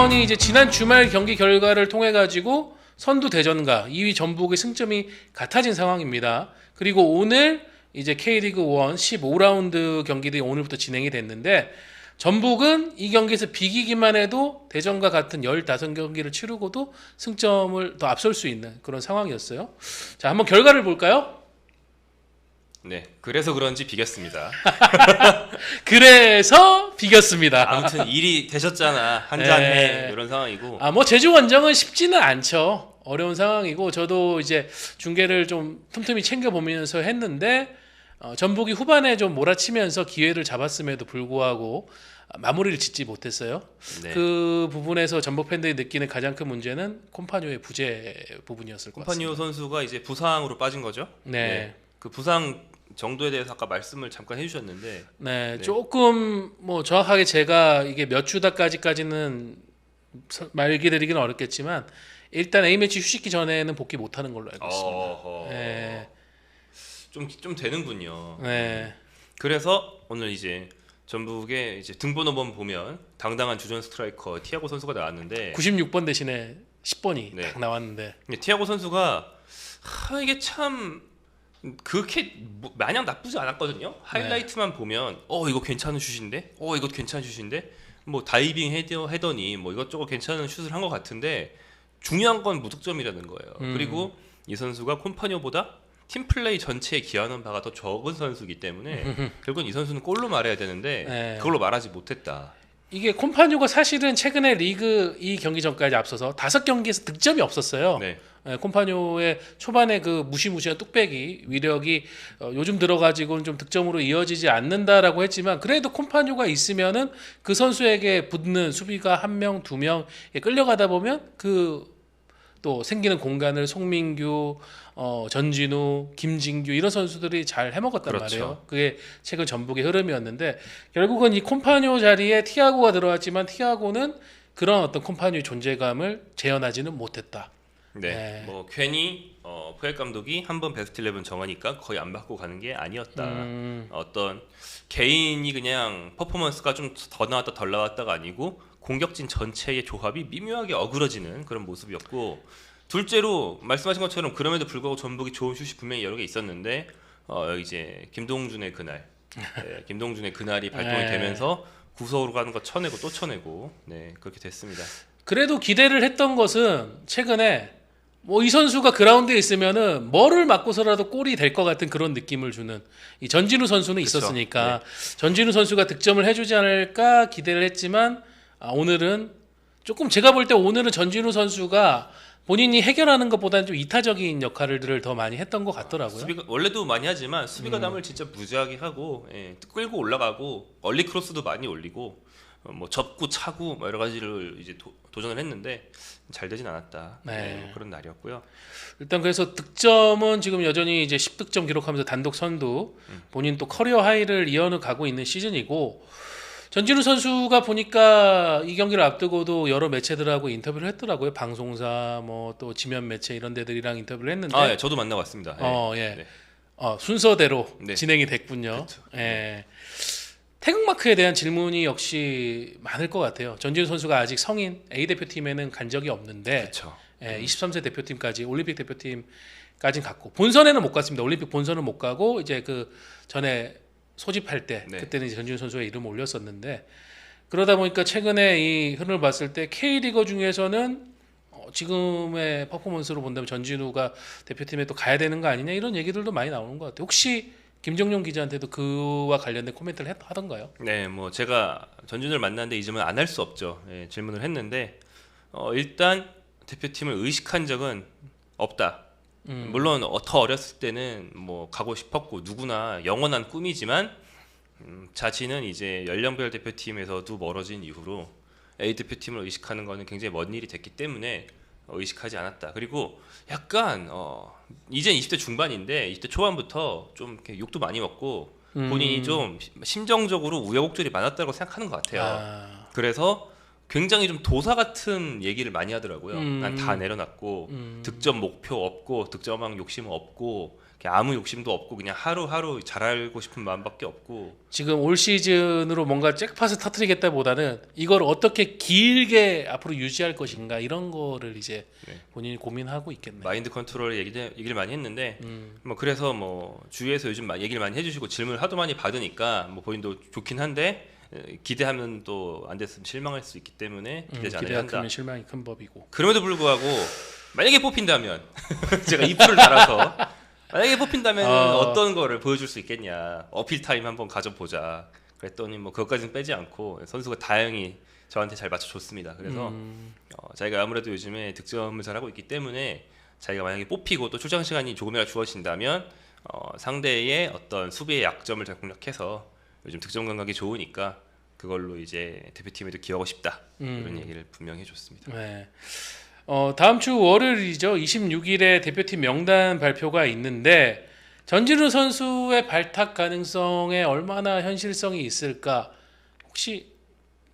우선이 이제 지난 주말 경기 결과를 통해 가지고 선두 대전과 2위 전북의 승점이 같아진 상황입니다. 그리고 오늘 이제 K리그 1 15라운드 경기들이 오늘부터 진행이 됐는데 전북은 이 경기에서 비기기만 해도 대전과 같은 15경기를 치르고도 승점을 더 앞설 수 있는 그런 상황이었어요. 자, 한번 결과를 볼까요? 네, 그래서 그런지 비겼습니다. 그래서 비겼습니다. 아무튼 일이 되셨잖아. 한잔해 이런 상황이고. 뭐 제주 원정은 쉽지는 않죠. 어려운 상황이고 저도 이제 중계를 좀 틈틈이 챙겨보면서 했는데 전북이 후반에 좀 몰아치면서 기회를 잡았음에도 불구하고 마무리를 짓지 못했어요. 네. 그 부분에서 전북 팬들이 느끼는 가장 큰 문제는 콤파뉴의 부재 부분이었을 것 같습니다. 콤파뉴 선수가 이제 부상으로 빠진 거죠. 네. 그 부상 정도에 대해서 아까 말씀을 잠깐 해주셨는데, 네. 조금 뭐 정확하게 제가 이게 몇 주다까지는 말기드리기는 어렵겠지만 일단 A매치 휴식기 전에는 복귀 못하는 걸로 알고 있습니다. 네. 좀 되는군요. 네. 그래서 오늘 이제 전북의 이제 등번호번 보면 당당한 주전 스트라이커 티아고 선수가 나왔는데 96번 대신에 10번이 딱 나왔는데 티아고 선수가 이게 참 그렇게 마냥 나쁘지 않았거든요. 하이라이트만 보면 이거 괜찮은 슛인데, 이거 괜찮은 슛인데, 뭐 다이빙 해더니 뭐 이것저것 괜찮은 슛을 한 것 같은데 중요한 건 무득점이라는 거예요. 그리고 이 선수가 콤파뉴보다 팀플레이 전체에 기여하는 바가 더 적은 선수이기 때문에 결국은 이 선수는 골로 말해야 되는데 그걸로 말하지 못했다. 이게 콤파뉴가 사실은 최근에 리그 이 경기 전까지 앞서서 5경기에서 득점이 없었어요. 네. 콤파뉴의 초반에 그 무시무시한 뚝배기 위력이 요즘 들어가지고는 좀 득점으로 이어지지 않는다라고 했지만 그래도 콤파뉴가 있으면은 그 선수에게 붙는 수비가 1명, 2명 끌려가다 보면 그 또 생기는 공간을 송민규, 전진우, 김진규 이런 선수들이 잘 해먹었단 말이에요. 그게 최근 전북의 흐름이었는데 결국은 이 콤파뉴 자리에 티아고가 들어왔지만 티아고는 그런 어떤 콤파뉴의 존재감을 재현하지는 못했다. 네. 뭐 괜히 포엘 감독이 한번 베스트 11 정하니까 거의 안 받고 가는 게 아니었다. 어떤 개인이 그냥 퍼포먼스가 좀 더 나왔다 덜 나왔다가 아니고 공격진 전체의 조합이 미묘하게 어그러지는 그런 모습이었고, 둘째로 말씀하신 것처럼 그럼에도 불구하고 전북이 좋은 슛이 분명히 여러 개 있었는데 여기 이제 김동준의 그날이 발동이 되면서 구석으로 가는 거 쳐내고 또 쳐내고 그렇게 됐습니다. 그래도 기대를 했던 것은 최근에 뭐 이 선수가 그라운드에 있으면은 뭐를 맞고서라도 골이 될 것 같은 그런 느낌을 주는 이 전진우 선수는 있었으니까 전진우 선수가 득점을 해주지 않을까 기대를 했지만 오늘은 조금 제가 볼 때 오늘은 전진우 선수가 본인이 해결하는 것보다는 좀 이타적인 역할을 더 많이 했던 것 같더라고요. 수비가 원래도 많이 하지만 수비가 남을 진짜 무지하게 하고 끌고 올라가고 얼리 크로스도 많이 올리고 뭐 접고 차고 뭐 여러 가지를 이제 도전을 했는데 잘 되진 않았다. 그런 날이었고요. 일단 그래서 득점은 지금 여전히 이제 10득점 기록하면서 단독 선두, 본인 또 커리어 하이를 이어가고 있는 시즌이고, 전진우 선수가 보니까 이 경기를 앞두고도 여러 매체들하고 인터뷰를 했더라고요. 방송사 뭐 또 지면 매체 이런 데들이랑 인터뷰를 했는데 저도 만나고 왔습니다. 순서대로 진행이 됐군요. 태극마크에 대한 질문이 역시 많을 것 같아요. 전진우 선수가 아직 성인 A대표팀에는 간 적이 없는데 23세 대표팀까지 올림픽 대표팀까지는 갔고 본선에는 못 갔습니다. 올림픽 본선은 못 가고 이제 그 전에 소집할 때 그때는 이제 전진우 선수가 이름을 올렸었는데 그러다 보니까 최근에 이 흐름을 봤을 때 K리거 중에서는 지금의 퍼포먼스로 본다면 전진우가 대표팀에 또 가야 되는 거 아니냐 이런 얘기들도 많이 나오는 것 같아요. 혹시 김정용 기자한테도 그와 관련된 코멘트를 하던가요? 네, 뭐 제가 전준우를 만났는데 이 질문 안 할 수 없죠. 질문을 했는데 일단 대표팀을 의식한 적은 없다. 물론 더 어렸을 때는 뭐 가고 싶었고 누구나 영원한 꿈이지만 자신은 이제 연령별 대표팀에서도 멀어진 이후로 A 대표팀을 의식하는 거는 굉장히 먼 일이 됐기 때문에 의식하지 않았다. 그리고 약간 이젠 20대 중반인데 20대 초반부터 좀 이렇게 욕도 많이 먹고 본인이 좀 심정적으로 우여곡절이 많았다고 생각하는 것 같아요. 그래서 굉장히 좀 도사 같은 얘기를 많이 하더라고요. 난 다 내려놨고 득점 목표 없고 득점왕 욕심 없고 아무 욕심도 없고 그냥 하루하루 잘하고 싶은 마음밖에 없고 지금 올 시즌으로 뭔가 잭팟을 터뜨리겠다보다는 이걸 어떻게 길게 앞으로 유지할 것인가 이런 거를 이제 본인이 고민하고 있겠네요. 마인드 컨트롤 얘기를 많이 했는데 뭐 그래서 뭐 주위에서 요즘 얘기를 많이 해주시고 질문을 하도 많이 받으니까 뭐 본인도 좋긴 한데 기대하면 또 안 됐으면 실망할 수 있기 때문에 기대지 않아야 기대가 한다. 크면 실망이 큰 법이고. 그럼에도 불구하고 만약에 뽑힌다면 제가 이프를 달아서 만약에 뽑힌다면 어떤 거를 보여줄 수 있겠냐, 어필 타임 한번 가져보자 그랬더니 뭐 그것까지는 빼지 않고 선수가 다행히 저한테 잘 맞춰줬습니다. 그래서 자기가 아무래도 요즘에 득점을 잘하고 있기 때문에 자기가 만약에 뽑히고 또 출장 시간이 조금이라도 주어진다면 상대의 어떤 수비의 약점을 잘 공략해서 요즘 득점 감각이 좋으니까 그걸로 이제 대표팀에도 기여하고 싶다 이런 얘기를 분명히 해줬습니다. 네. 다음 주 월요일이죠. 26일에 대표팀 명단 발표가 있는데 전진우 선수의 발탁 가능성에 얼마나 현실성이 있을까? 혹시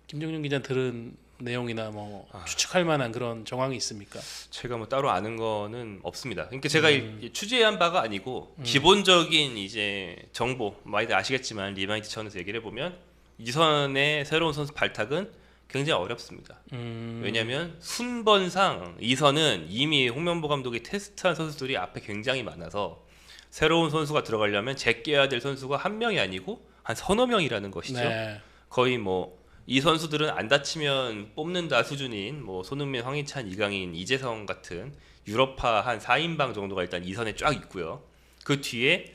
김정윤 기자 들은 내용이나 뭐 추측할 만한 그런 정황이 있습니까? 제가 뭐 따로 아는 거는 없습니다. 그러니까 제가 취재한 바가 아니고 기본적인 이제 정보 많이들 아시겠지만 리마인드 차원에서 얘기를 해보면 이선의 새로운 선수 발탁은 굉장히 어렵습니다. 왜냐하면 순번상 이선은 이미 홍명보 감독이 테스트한 선수들이 앞에 굉장히 많아서 새로운 선수가 들어가려면 제껴야 될 선수가 한 명이 아니고 한 서너 명이라는 것이죠. 네. 거의 뭐 이 선수들은 안 다치면 뽑는다 수준인 뭐 손흥민, 황희찬, 이강인, 이재성 같은 유럽파 한 4인방 정도가 일단 이선에 쫙 있고요. 그 뒤에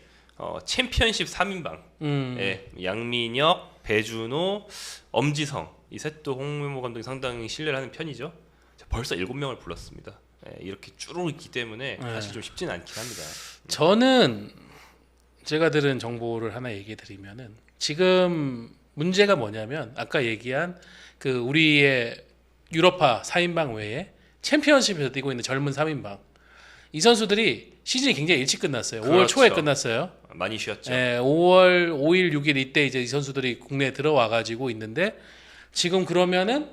챔피언십 3인방 양민혁, 배준호, 엄지성 이 셋도 홍명보 감독이 상당히 신뢰를 하는 편이죠. 벌써 7명을 불렀습니다. 이렇게 쭉 있기 때문에 사실 좀 쉽지는 않긴 합니다. 저는 제가 들은 정보를 하나 얘기해 드리면은 지금 문제가 뭐냐면 아까 얘기한 그 우리의 유럽파 4인방 외에 챔피언십에서 뛰고 있는 젊은 3인방 이 선수들이 시즌이 굉장히 일찍 끝났어요. 그렇죠. 5월 초에 끝났어요. 많이 쉬었죠. 5월 5일, 6일 이때 이제 이 선수들이 국내에 들어와 가지고 있는데 지금 그러면은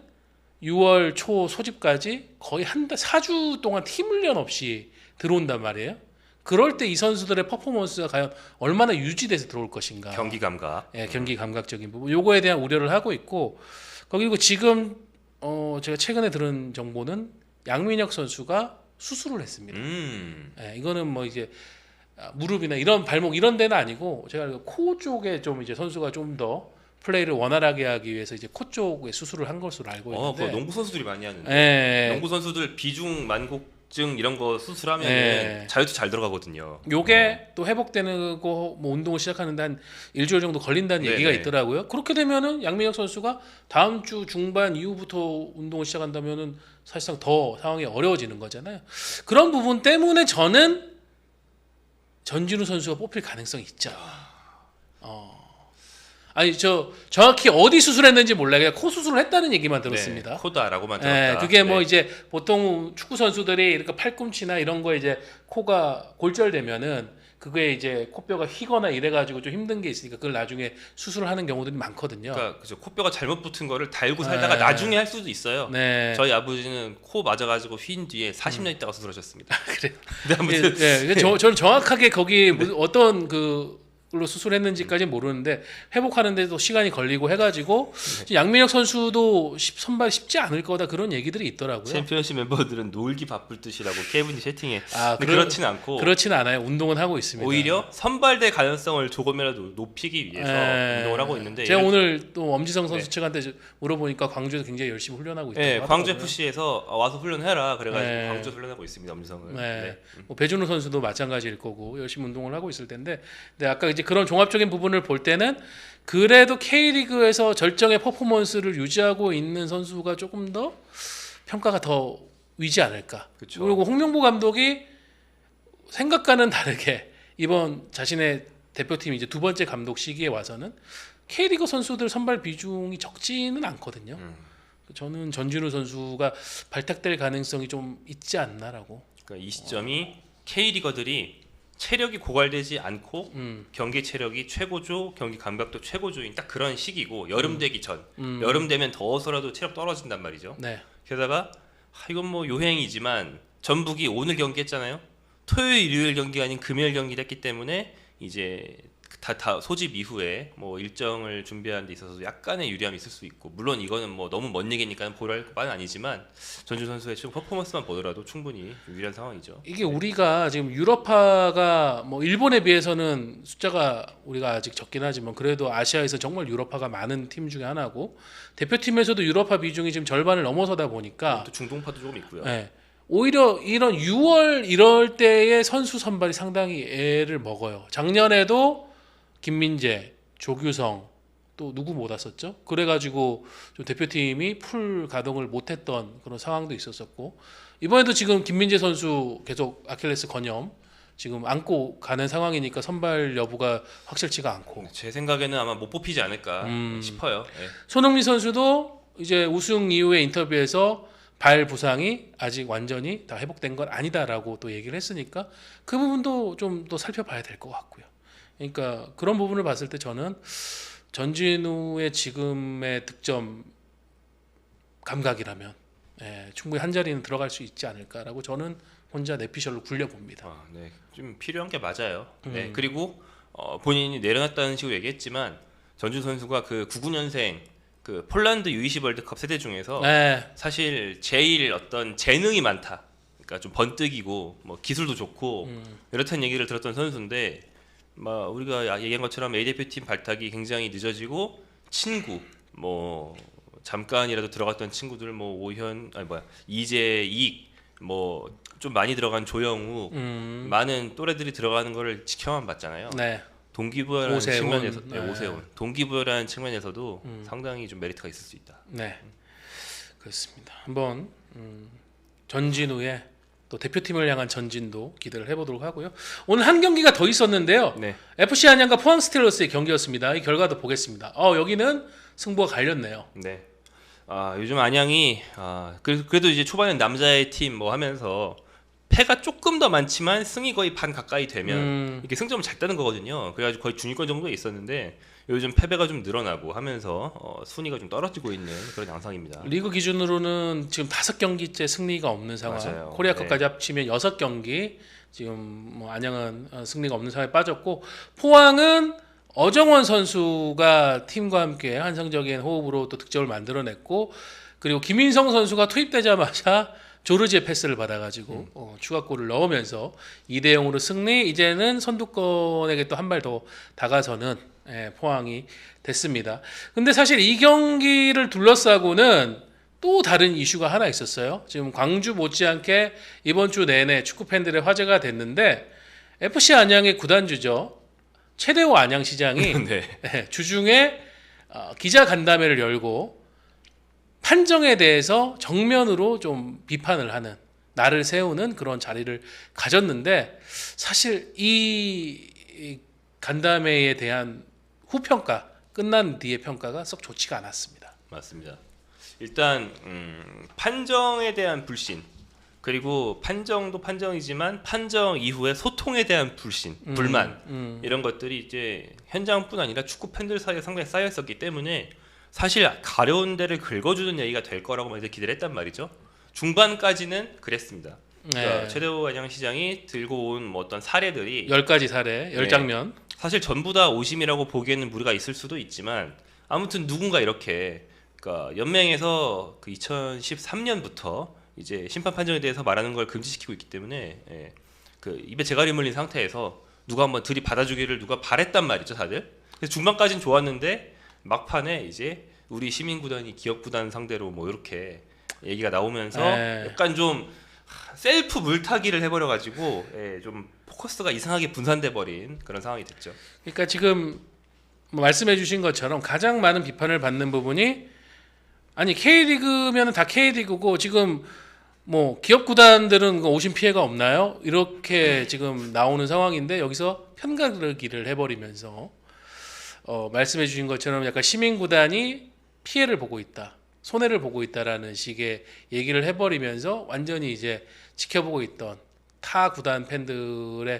6월 초 소집까지 거의 한 달 4주 동안 팀 훈련 없이 들어온단 말이에요. 그럴 때 이 선수들의 퍼포먼스가 과연 얼마나 유지돼서 들어올 것인가. 경기 감각. 경기 감각적인 부분. 요거에 대한 우려를 하고 있고 그리고 지금 제가 최근에 들은 정보는 양민혁 선수가 수술을 했습니다. 이거는 뭐 이제 무릎이나 이런 발목 이런 데는 아니고 제가 알기로 코 쪽에 좀 이제 선수가 좀 더 플레이를 원활하게 하기 위해서 이제 코 쪽에 수술을 한 것으로 알고 있는데. 그거 농구 선수들이 많이 하는데. 농구 선수들 비중 만곡증 이런 거 수술하면 자유투 잘 들어가거든요. 요게 또 회복되는 거 뭐 운동을 시작하는데 한 일주일 정도 걸린다는 얘기가 있더라고요. 그렇게 되면은 양민혁 선수가 다음 주 중반 이후부터 운동을 시작한다면은 사실상 더 상황이 어려워지는 거잖아요. 그런 부분 때문에 저는 전진우 선수가 뽑힐 가능성이 있죠. 아니 저 정확히 어디 수술했는지 몰라요. 그냥 코 수술을 했다는 얘기만 들었습니다. 코다라고만 들었다. 그게 뭐 이제 보통 축구 선수들이 이렇게 팔꿈치나 이런 거에 이제 코가 골절되면은 그게 이제 코뼈가 휘거나 이래가지고 좀 힘든 게 있으니까 그걸 나중에 수술을 하는 경우들이 많거든요. 그러니까 그죠. 코뼈가 잘못 붙은 거를 달고 살다가 나중에 할 수도 있어요. 저희 아버지는 코 맞아가지고 휜 뒤에 40년 있다가 수술하셨습니다. 그래. 네, 아무튼 저는 정확하게 거기 어떤 그걸로 수술했는지까지는 모르는데 회복하는데도 시간이 걸리고 해가지고 양민혁 선수도 선발 쉽지 않을 거다 그런 얘기들이 있더라고요. 챔피언십 멤버들은 놀기 바쁠 듯이라고 케이블이 채팅해. 그렇진 않고. 그렇지는 않아요. 운동은 하고 있습니다. 오히려 선발대 가능성을 조금이라도 높이기 위해서 운동을 하고 있는데. 제가 오늘 또 엄지성 선수 측한테 물어보니까 광주에서 굉장히 열심히 훈련하고 있다고 하더라고요. 광주 FC에서 와서 훈련해라 그래가지고 광주에서 훈련하고 있습니다. 엄지성을. 뭐 배준호 선수도 마찬가지일 거고 열심히 운동을 하고 있을 텐데, 근데 아까 이제 그런 종합적인 부분을 볼 때는 그래도 K리그에서 절정의 퍼포먼스를 유지하고 있는 선수가 조금 더 평가가 더 위지 않을까. 그쵸. 그리고 홍명보 감독이 생각과는 다르게 이번 자신의 대표팀 이제 두 번째 감독 시기에 와서는 K리그 선수들 선발 비중이 적지는 않거든요. 저는 전진우 선수가 발탁될 가능성이 좀 있지 않나라고. 그러니까 이 시점이 K리거들이 체력이 고갈되지 않고 경기 체력이 최고조, 경기 감각도 최고조인 딱 그런 시기고 여름 되기 전, 여름 되면 더워서라도 체력 떨어진단 말이죠. 네. 게다가 이건 뭐 요행이지만 전북이 오늘 경기했잖아요. 토요일, 일요일 경기가 아닌 금요일 경기를 했기 때문에 이제 다 소집 이후에 뭐 일정을 준비하는 데 있어서 약간의 유리함이 있을 수 있고, 물론 이거는 뭐 너무 먼 얘기니까 보랄 바는 아니지만 전준 선수의 지금 퍼포먼스만 보더라도 충분히 유리한 상황이죠. 이게 우리가 지금 유럽파가 뭐 일본에 비해서는 숫자가 우리가 아직 적긴 하지만 그래도 아시아에서 정말 유럽파가 많은 팀 중에 하나고, 대표팀에서도 유럽파 비중이 지금 절반을 넘어서다 보니까 또 중동파도 조금 있고요. 네, 오히려 이런 6월 이럴 때의 선수 선발이 상당히 애를 먹어요. 작년에도 김민재, 조규성, 또 누구 못 왔었죠? 그래가지고 좀 대표팀이 풀 가동을 못했던 그런 상황도 있었었고, 이번에도 지금 김민재 선수 계속 아킬레스 건염 지금 안고 가는 상황이니까 선발 여부가 확실치가 않고, 제 생각에는 아마 못 뽑히지 않을까 싶어요. 네. 손흥민 선수도 이제 우승 이후의 인터뷰에서 발 부상이 아직 완전히 다 회복된 건 아니다라고 또 얘기를 했으니까 그 부분도 좀 더 살펴봐야 될 것 같고요. 그러니까 그런 부분을 봤을 때 저는 전진우의 지금의 득점 감각이라면 충분히 한 자리는 들어갈 수 있지 않을까라고 저는 혼자 내피셜로 굴려봅니다. 네, 좀 필요한 게 맞아요. 네, 그리고 본인이 내려놨다는 식으로 얘기했지만 전준 선수가 그 99년생 그 폴란드 U20 월드컵 세대 중에서 사실 제일 어떤 재능이 많다. 그러니까 좀 번뜩이고 뭐 기술도 좋고 이렇다는 얘기를 들었던 선수인데, 막 우리가 얘기한 것처럼 A 대표팀 발탁이 굉장히 늦어지고 친구 뭐 잠깐이라도 들어갔던 친구들 뭐 오현 이재익 뭐 좀 많이 들어간 조영우 많은 또래들이 들어가는 거를 지켜만 봤잖아요. 네. 동기부여라는 오세훈. 측면에서 오세훈 동기부여라는 측면에서도 상당히 좀 메리트가 있을 수 있다. 네, 그렇습니다. 한번 전진우의 또 대표팀을 향한 전진도 기대를 해보도록 하고요. 오늘 한 경기가 더 있었는데요. 네. FC 안양과 포항 스틸러스의 경기였습니다. 이 결과도 보겠습니다. 여기는 승부가 갈렸네요. 네. 요즘 안양이 그래도 이제 초반에 남자의 팀 뭐 하면서 패가 조금 더 많지만 승이 거의 반 가까이 되면 이렇게 승점을 잘 따는 거거든요. 그래가지고 거의 중위권 정도에 있었는데 요즘 패배가 좀 늘어나고 하면서 순위가 좀 떨어지고 있는 그런 양상입니다. 리그 기준으로는 지금 5경기째 승리가 없는 상황. 맞아요. 코리아컵까지 합치면 6경기. 지금 뭐 안양은 승리가 없는 상황에 빠졌고, 포항은 어정원 선수가 팀과 함께 환상적인 호흡으로 또 득점을 만들어냈고, 그리고 김인성 선수가 투입되자마자 조르지의 패스를 받아가지고 추가골을 넣으면서 2대0으로 승리. 이제는 선두권에게 또 한 발 더 다가서는 포항이 됐습니다. 근데 사실 이 경기를 둘러싸고는 또 다른 이슈가 하나 있었어요. 지금 광주 못지않게 이번 주 내내 축구 팬들의 화제가 됐는데, FC 안양의 구단주죠, 최대호 안양시장이 네. 주중에 기자 간담회를 열고 판정에 대해서 정면으로 좀 비판을 하는, 나를 세우는 그런 자리를 가졌는데, 사실 이 간담회에 대한 후평가, 끝난 뒤의 평가가 썩 좋지가 않았습니다. 맞습니다. 일단 판정에 대한 불신, 그리고 판정도 판정이지만 판정 이후에 소통에 대한 불신, 불만 이런 것들이 이제 현장뿐 아니라 축구 팬들 사이에 상당히 쌓여 있었기 때문에 사실 가려운 데를 긁어주는 얘기가 될 거라고 많이 기대를 했단 말이죠. 중반까지는 그랬습니다. 그러니까 최대호 안양시장이 들고 온 뭐 어떤 사례들이 10가지 사례, 10장면. 사실 전부 다 오심이라고 보기에는 무리가 있을 수도 있지만, 아무튼 누군가 이렇게 그러니까 연맹에서 그 2013년부터 이제 심판 판정에 대해서 말하는 걸 금지시키고 있기 때문에 그 입에 재갈이 물린 상태에서 누가 한번 들이받아주기를 누가 바랬단 말이죠, 다들. 그래서 중반까지는 좋았는데 막판에 이제 우리 시민구단이 기업구단 상대로 뭐 이렇게 얘기가 나오면서 약간 좀 셀프 물타기를 해버려가지고 좀 포커스가 이상하게 분산돼 버린 그런 상황이 됐죠. 그러니까 지금 뭐 말씀해주신 것처럼 가장 많은 비판을 받는 부분이, 아니 K리그면은 다 K리그고 지금 뭐 기업 구단들은 오심 피해가 없나요? 이렇게 지금 나오는 상황인데, 여기서 편가르기를 해버리면서 말씀해주신 것처럼 약간 시민구단이 피해를 보고 있다, 손해를 보고 있다라는 식의 얘기를 해버리면서 완전히 이제 지켜보고 있던 타 구단 팬들이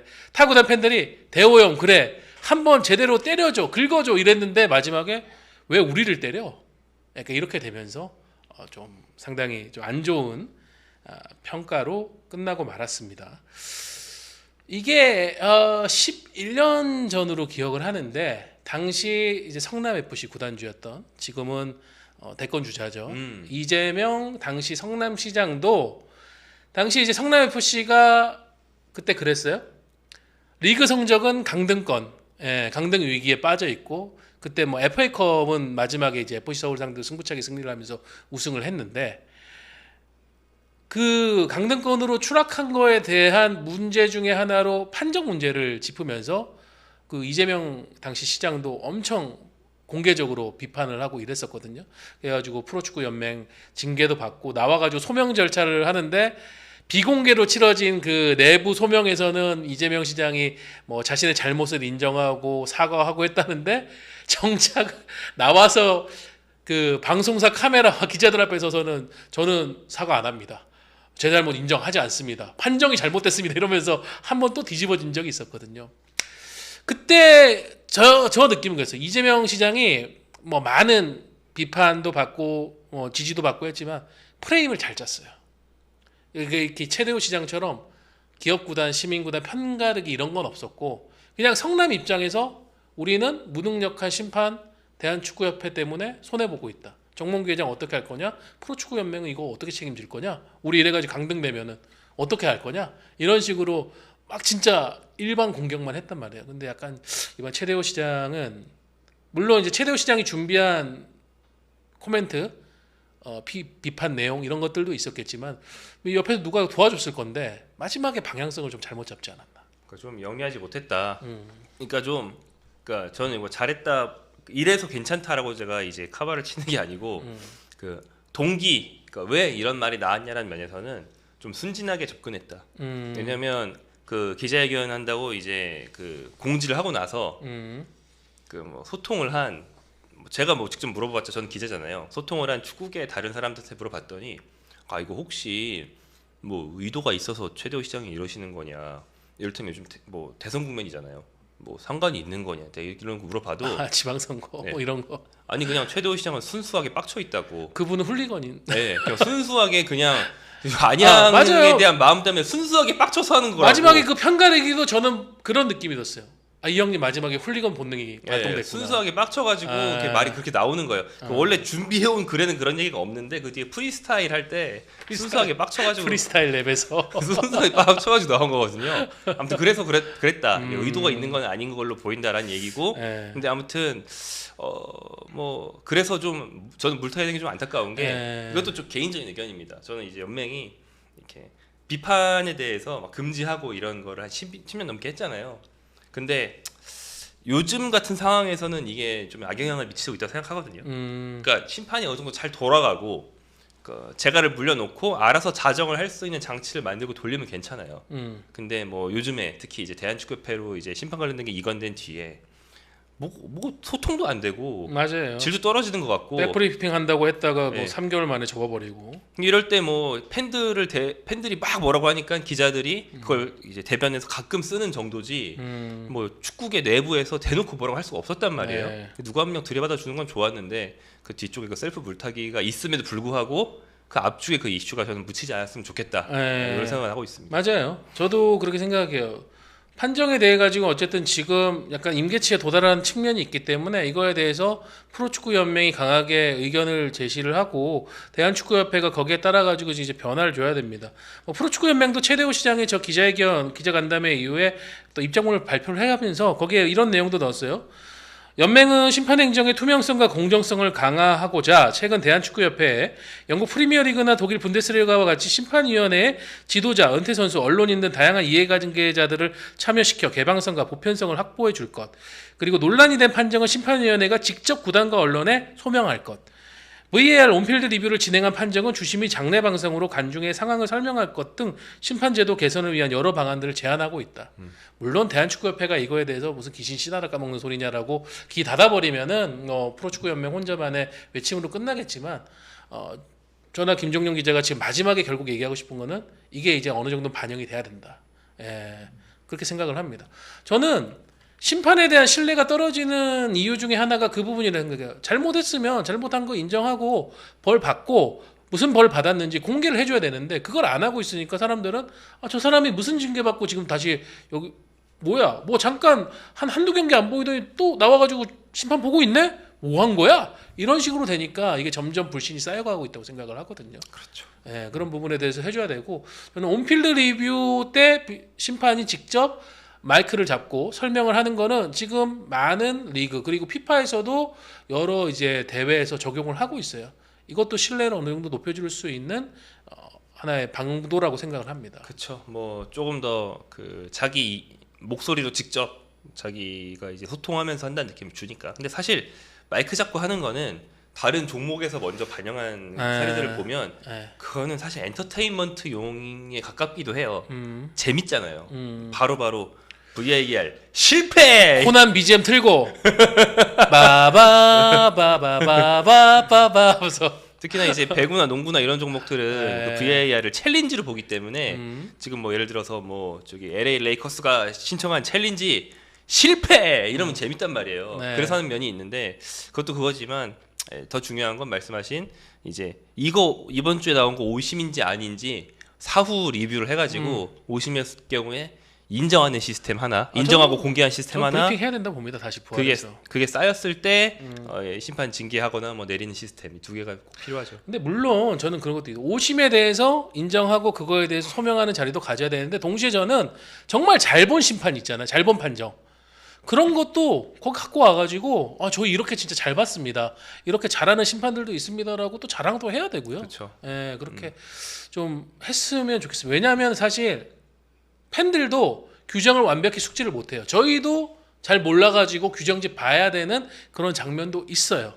대호 형 그래 한번 제대로 때려줘 긁어줘 이랬는데 마지막에 왜 우리를 때려? 약간 이렇게 되면서 좀 상당히 좀 안 좋은 평가로 끝나고 말았습니다. 이게 11년 전으로 기억을 하는데 당시 이제 성남 FC 구단주였던 지금은 대권 주자죠. 이재명 당시 성남시장도 당시 이제 성남 FC가 그때 그랬어요. 리그 성적은 강등권, 강등 위기에 빠져 있고 그때 뭐 FA컵은 마지막에 이제 FC 서울 상대 승부차기 승리를 하면서 우승을 했는데 그 강등권으로 추락한 거에 대한 문제 중에 하나로 판정 문제를 짚으면서 그 이재명 당시 시장도 엄청 공개적으로 비판을 하고 이랬었거든요. 그래가지고 프로축구 연맹 징계도 받고 나와가지고 소명 절차를 하는데 비공개로 치러진 그 내부 소명에서는 이재명 시장이 뭐 자신의 잘못을 인정하고 사과하고 했다는데 정작 나와서 그 방송사 카메라와 기자들 앞에 서서는 저는 사과 안 합니다. 제 잘못 인정하지 않습니다. 판정이 잘못됐습니다. 이러면서 한번 또 뒤집어진 적이 있었거든요. 그때 저 느낌은 그랬어요. 이재명 시장이 뭐 많은 비판도 받고 지지도 받고 했지만 프레임을 잘 짰어요. 이렇게 최대호 시장처럼 기업구단, 시민구단 편가르기 이런 건 없었고 그냥 성남 입장에서 우리는 무능력한 심판 대한축구협회 때문에 손해보고 있다. 정몽규 회장 어떻게 할 거냐? 프로축구연맹은 이거 어떻게 책임질 거냐? 우리 이래가지고 강등되면은 어떻게 할 거냐? 이런 식으로 막 진짜 일반 공격만 했단 말이에요. 근데 약간 이번 최대호 시장은 물론 이제 최대호 시장이 준비한 코멘트, 비판 내용 이런 것들도 있었겠지만 옆에서 누가 도와줬을 건데 마지막에 방향성을 좀 잘못 잡지 않았나? 그러니까 좀 영리하지 못했다. 그러니까 저는 뭐 잘했다. 이래서 괜찮다라고 제가 이제 카바를 치는 게 아니고 그 동기, 그러니까 왜 이런 말이 나왔냐라는 면에서는 좀 순진하게 접근했다. 왜냐면 그 기자회견 한다고 이제 그 공지를 하고 나서 그 뭐 소통을 한 제가 뭐 직접 물어봤죠. 저는 기자잖아요. 소통을 한 축구계 다른 사람들한테 물어봤더니 이거 혹시 뭐 의도가 있어서 최대호 시장이 이러시는 거냐? 이를테면 요즘 뭐 대선 국면이잖아요. 뭐 상관이 있는 거냐 이런 거 물어봐도 지방선거 뭐 이런 거 아니 그냥 최대호 시장은 순수하게 빡쳐 있다고. 그분은 훌리건인. 네, 그냥 순수하게 그냥 안양에 대한 마음 때문에 순수하게 빡쳐서 하는 거라고. 마지막에 그 편가르기도 저는 그런 느낌이 들었어요. 이 형님 마지막에 훌리건 본능이 발동됐구나. 순수하게 빡쳐가지고 말이 그렇게 나오는 거예요. 원래 준비해온 글에는 그런 얘기가 없는데 그 뒤에 프리스타일 할 때 순수하게 빡쳐가지고 프리스타일 랩에서 순수하게 빡쳐가지고 나온 거거든요. 아무튼 그래서 그랬다. 의도가 있는 건 아닌 걸로 보인다라는 얘기고. 근데 아무튼 뭐 그래서 좀 저는 물타기 되는 게 좀 안타까운 게 이것도 좀 개인적인 의견입니다. 저는 이제 연맹이 이렇게 비판에 대해서 막 금지하고 이런 거를 한 10년 넘게 했잖아요. 근데 요즘 같은 상황에서는 이게 좀 악영향을 미치고 있다고 생각하거든요. 그러니까 심판이 어느 정도 잘 돌아가고 재갈을 물려놓고 알아서 자정을 할 수 있는 장치를 만들고 돌리면 괜찮아요. 근데 뭐 요즘에 특히 이제 대한축구협회로 이제 심판 관련된 게 이관된 뒤에 뭐 소통도 안 되고 맞아요. 질도 떨어지는 것 같고 백브리핑 한다고 했다가 뭐 3개월 만에 접어버리고 이럴 때 뭐 팬들이 막 뭐라고 하니까 기자들이 그걸 이제 대변해서 가끔 쓰는 정도지 뭐 축구계 내부에서 대놓고 뭐라고 할 수가 없었단 말이에요. 누가 한 명 들이받아 주는 건 좋았는데 그 뒤쪽에 그 셀프 물타기가 있음에도 불구하고 그 앞쪽에 그 이슈가 저는 묻히지 않았으면 좋겠다 이런 생각을 하고 있습니다. 맞아요. 저도 그렇게 생각해요. 판정에 대해 가지고 어쨌든 지금 약간 임계치에 도달하는 측면이 있기 때문에 이거에 대해서 프로축구연맹이 강하게 의견을 제시를 하고 대한축구협회가 거기에 따라 가지고 이제 변화를 줘야 됩니다. 프로축구연맹도 최대호 시장의 저 기자회견 기자간담회 이후에 또 입장문을 발표를 해가면서 거기에 이런 내용도 넣었어요. 연맹은 심판행정의 투명성과 공정성을 강화하고자 최근 대한축구협회에 영국 프리미어리그나 독일 분데스리가와 같이 심판위원회의 지도자, 은퇴선수, 언론인 등 다양한 이해관계자들을 참여시켜 개방성과 보편성을 확보해 줄 것, 그리고 논란이 된 판정은 심판위원회가 직접 구단과 언론에 소명할 것, VAR 온필드 리뷰를 진행한 판정은 주심이 장내 방송으로 관중의 상황을 설명할 것 등 심판제도 개선을 위한 여러 방안들을 제안하고 있다. 물론 대한축구협회가 이거에 대해서 무슨 귀신 씨나라 까먹는 소리냐라고 귀 닫아버리면은 프로축구연맹 혼자만의 외침으로 끝나겠지만 저나 김종용 기자가 지금 마지막에 결국 얘기하고 싶은 거는 이게 이제 어느 정도 반영이 돼야 된다. 그렇게 생각을 합니다. 저는 심판에 대한 신뢰가 떨어지는 이유 중에 하나가 그 부분이라는 거예요. 잘못했으면 잘못한 거 인정하고 벌 받고 무슨 벌 받았는지 공개를 해줘야 되는데 그걸 안 하고 있으니까 사람들은 저 사람이 무슨 징계 받고 지금 다시 여기 뭐야 뭐 잠깐 한두 경기 안 보이더니 또 나와가지고 심판 보고 있네? 뭐 한 거야? 이런 식으로 되니까 이게 점점 불신이 쌓여가고 있다고 생각을 하거든요. 그렇죠. 그런 부분에 대해서 해줘야 되고 저는 온필드 리뷰 때 심판이 직접 마이크를 잡고 설명을 하는 거는 지금 많은 리그 그리고 피파에서도 여러 이제 대회에서 적용을 하고 있어요. 이것도 신뢰를 어느 정도 높여줄 수 있는 하나의 방도라고 생각을 합니다. 그렇죠. 뭐 조금 더 그 자기 목소리로 직접 자기가 이제 소통하면서 한다는 느낌을 주니까. 근데 사실 마이크 잡고 하는 거는 다른 종목에서 먼저 반영한 사례들을 보면 그거는 사실 엔터테인먼트용에 가깝기도 해요. 재밌잖아요. 바로바로 VAR 실패! 코난 BGM 틀고 바바바바바바바바 하면서 특히나 이제 배구나 농구나 이런 종목들은 그 VAR을 챌린지로 보기 때문에 지금 뭐 예를 들어서 뭐 저기 LA 레이커스가 신청한 챌린지 실패 이러면 재밌단 말이에요. 그래서 하는 면이 있는데 그것도 그거지만 더 중요한 건 말씀하신 이제 이거 이번 주에 나온 거 오심인지 아닌지 사후 리뷰를 해가지고 오심이었을 경우에 인정하는 시스템 하나, 인정하고 공개한 시스템 하나, 브리핑 해야 된다 봅니다. 다시 부활해서. 그게 쌓였을 때 심판 징계하거나 뭐 내리는 시스템 이 두 개가 꼭 필요하죠. 근데 물론 저는 그런 것도 있고 오심에 대해서 인정하고 그거에 대해서 소명하는 자리도 가져야 되는데 동시에 저는 정말 잘 본 심판 있잖아요. 잘 본 판정. 그런 것도 거기 갖고 와가지고 저 이렇게 진짜 잘 봤습니다. 이렇게 잘하는 심판들도 있습니다라고 또 자랑도 해야 되고요. 그렇죠. 그렇게 좀 했으면 좋겠습니다. 왜냐하면 사실 팬들도 규정을 완벽히 숙지를 못해요. 저희도 잘 몰라가지고 규정집 봐야 되는 그런 장면도 있어요.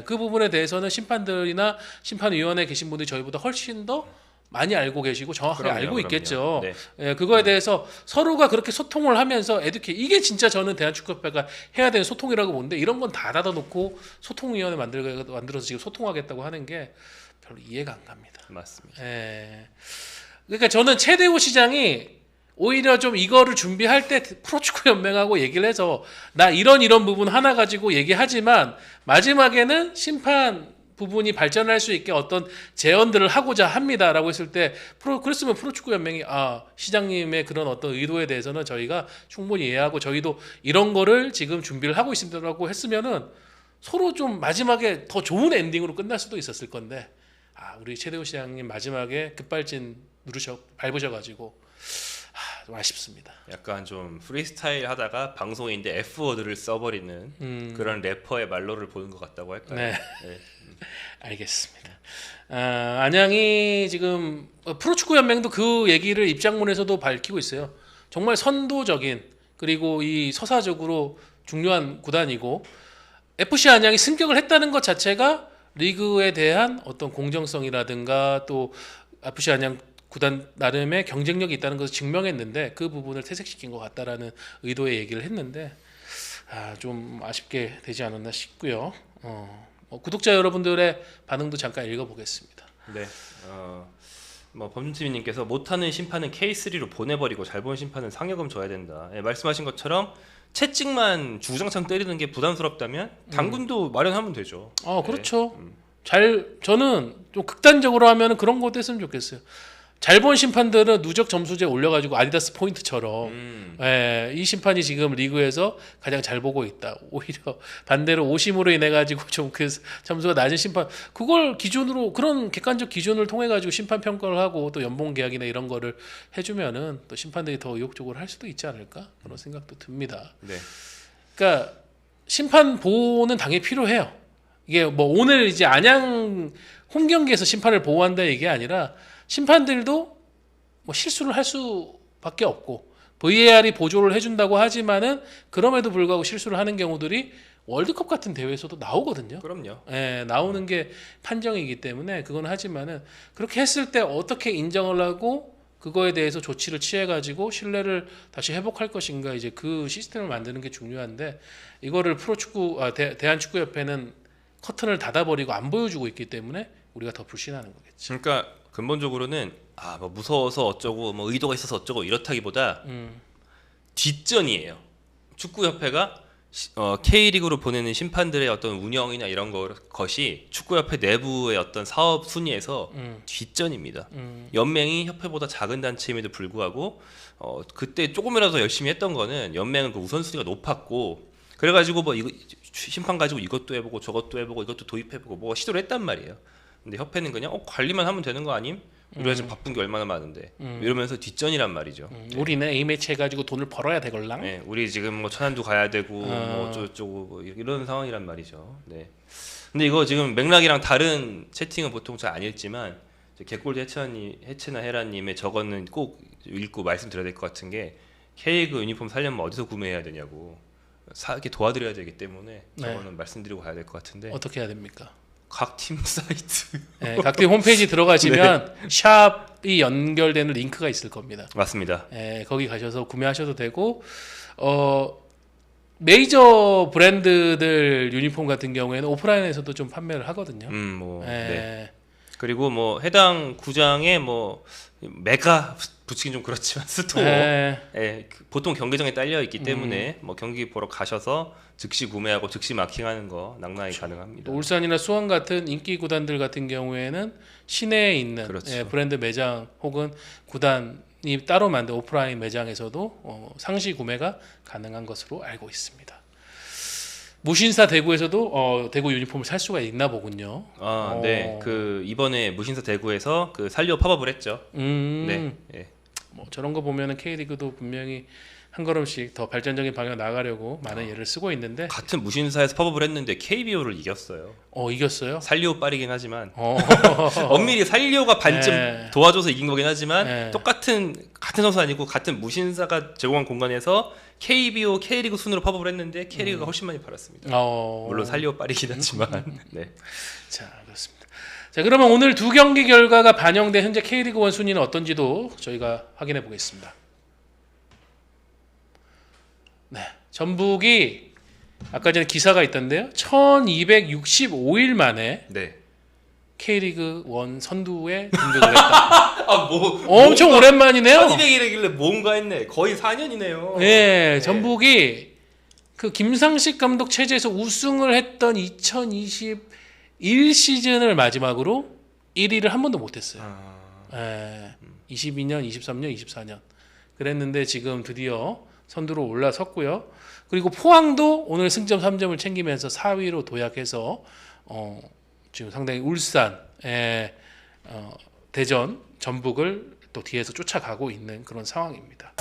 그 부분에 대해서는 심판들이나 심판위원회에 계신 분들이 저희보다 훨씬 더 많이 알고 계시고 정확하게 알고 있겠죠. 네. 그거에 대해서 서로가 그렇게 소통을 하면서 이게 진짜 저는 대한축구협회가 해야 되는 소통이라고 보는데 이런 건 다 닫아놓고 소통위원회 만들어서 지금 소통하겠다고 하는 게 별로 이해가 안 갑니다. 맞습니다. 그러니까 저는 최대호 시장이 오히려 좀 이거를 준비할 때 프로축구연맹하고 얘기를 해서 나 이런 부분 하나 가지고 얘기하지만 마지막에는 심판 부분이 발전할 수 있게 어떤 제언들을 하고자 합니다라고 했을 때 그랬으면 프로축구연맹이 시장님의 그런 어떤 의도에 대해서는 저희가 충분히 이해하고 저희도 이런 거를 지금 준비를 하고 있습니다라고 했으면은 서로 좀 마지막에 더 좋은 엔딩으로 끝날 수도 있었을 건데 우리 최대호 시장님 마지막에 급발진 밟으셔가지고 좀 아쉽습니다. 약간 좀 프리스타일 하다가 방송인데 F워드를 써버리는 그런 래퍼의 말로를 보는 것 같다고 할까요? 네. 알겠습니다. 안양이 지금 프로축구연맹도 그 얘기를 입장문에서도 밝히고 있어요. 정말 선도적인 그리고 이 서사적으로 중요한 구단이고 FC 안양이 승격을 했다는 것 자체가 리그에 대한 어떤 공정성이라든가 또 FC 안양 구단 나름의 경쟁력이 있다는 것을 증명했는데 그 부분을 퇴색시킨 것 같다라는 의도의 얘기를 했는데 좀 아쉽게 되지 않았나 싶고요. 구독자 여러분들의 반응도 잠깐 읽어보겠습니다. 네. 범준TV님께서 못하는 심판은 K3로 보내버리고 잘 본 심판은 상여금 줘야 된다. 말씀하신 것처럼 채찍만 주구장창 때리는 게 부담스럽다면 당근도 마련하면 되죠. 그렇죠. 저는 좀 극단적으로 하면 그런 것도 했으면 좋겠어요. 잘 본 심판들은 누적 점수제 올려가지고 아디다스 포인트처럼 이 심판이 지금 리그에서 가장 잘 보고 있다. 오히려 반대로 오심으로 인해 가지고 좀 그 점수가 낮은 심판 그걸 기준으로 그런 객관적 기준을 통해 가지고 심판 평가를 하고 또 연봉 계약이나 이런 거를 해주면은 또 심판들이 더 의욕적으로 할 수도 있지 않을까 그런 생각도 듭니다. 네. 그러니까 심판 보호는 당연히 필요해요. 이게 뭐 오늘 이제 안양 홈 경기에서 심판을 보호한다 이게 아니라 심판들도 뭐 실수를 할 수밖에 없고 VAR이 보조를 해준다고 하지만은 그럼에도 불구하고 실수를 하는 경우들이 월드컵 같은 대회에서도 나오거든요. 그럼요. 나오는 게 판정이기 때문에 그건 하지만은 그렇게 했을 때 어떻게 인정을 하고 그거에 대해서 조치를 취해가지고 신뢰를 다시 회복할 것인가 이제 그 시스템을 만드는 게 중요한데 이거를 대한축구협회는 커튼을 닫아버리고 안 보여주고 있기 때문에 우리가 더 불신하는 거겠죠. 그러니까 근본적으로는 뭐 무서워서 어쩌고 뭐 의도가 있어서 어쩌고 이렇다기보다 뒷전이에요. 축구협회가 K리그로 보내는 심판들의 어떤 운영이나 이런 것이 축구협회 내부의 어떤 사업 순위에서 뒷전입니다. 연맹이 협회보다 작은 단체임에도 불구하고 그때 조금이라도 열심히 했던 거는 연맹은 그 우선순위가 높았고 그래가지고 뭐 이거 심판 가지고 이것도 해보고 저것도 해보고 이것도 도입해보고 뭐 시도를 했단 말이에요. 근데 협회는 그냥 관리만 하면 되는 거 아님? 우리가 지금 바쁜 게 얼마나 많은데 이러면서 뒷전이란 말이죠. 우리는 A매치 해가지고 돈을 벌어야 되걸랑. 네, 우리 지금 뭐 천안도 가야 되고 뭐 어쩌고저쩌고 뭐 이런 상황이란 말이죠. 네. 근데 이거 지금 맥락이랑 다른 채팅은 보통 잘 안 읽지만 개꿀 해체나 헤라님의 저거는 꼭 읽고 말씀드려야 될 것 같은 게 K리그 유니폼 살려면 어디서 구매해야 되냐고 이렇게 도와드려야 되기 때문에 저거는 말씀드리고 가야 될 것 같은데 어떻게 해야 됩니까? 각 팀 사이트 네, 각 팀 홈페이지 들어가시면 샵이 연결되는 링크가 있을 겁니다. 맞습니다. 네, 거기 가셔서 구매하셔도 되고 메이저 브랜드들 유니폼 같은 경우에는 오프라인에서도 좀 판매를 하거든요. 네. 그리고 뭐 해당 구장에 뭐 메가 붙이긴 좀 그렇지만 스토어 보통 경기장에 딸려 있기 때문에 뭐 경기 보러 가셔서 즉시 구매하고 즉시 마킹하는 거 낭낭이 가능합니다. 울산이나 수원 같은 인기 구단들 같은 경우에는 시내에 있는 브랜드 매장 혹은 구단이 따로 만든 오프라인 매장에서도 상시 구매가 가능한 것으로 알고 있습니다. 무신사 대구에서도 대구 유니폼을 살 수가 있나 보군요. 네. 그 이번에 무신사 대구에서 그 살리오 팝업을 했죠. 네. 뭐 저런 거 보면은 K리그도 분명히 한 걸음씩 더 발전적인 방향 나가려고 많은 예를 쓰고 있는데 같은 무신사에서 팝업을 했는데 KBO를 이겼어요. 이겼어요? 살리오 빠르긴 하지만 엄밀히 살리오가 반쯤 도와줘서 이긴 거긴 하지만 같은 선수 아니고 같은 무신사가 제공한 공간에서 KBO K리그 순으로 팝업을 했는데 K리그가 훨씬 많이 팔았습니다. 물론 살리오 빠르긴 하지만 네. 자, 그렇습니다. 자, 그러면 오늘 두 경기 결과가 반영된 현재 K리그 1 순위는 어떤지도 저희가 확인해 보겠습니다. 네, 전북이 아까 전에 기사가 있던데요. 1265일 만에 K리그 1 선두에 등극을 했다. 엄청 오랜만이네요. 1200이라길래 뭔가 했네. 거의 4년이네요. 네, 전북이 그 김상식 감독 체제에서 우승을 했던 2021 시즌을 마지막으로 1위를 한 번도 못했어요. 22년, 23년, 24년 그랬는데 지금 드디어 선두로 올라섰고요. 그리고 포항도 오늘 승점 3점을 챙기면서 4위로 도약해서 지금 상당히 울산, 대전, 전북을 또 뒤에서 쫓아가고 있는 그런 상황입니다.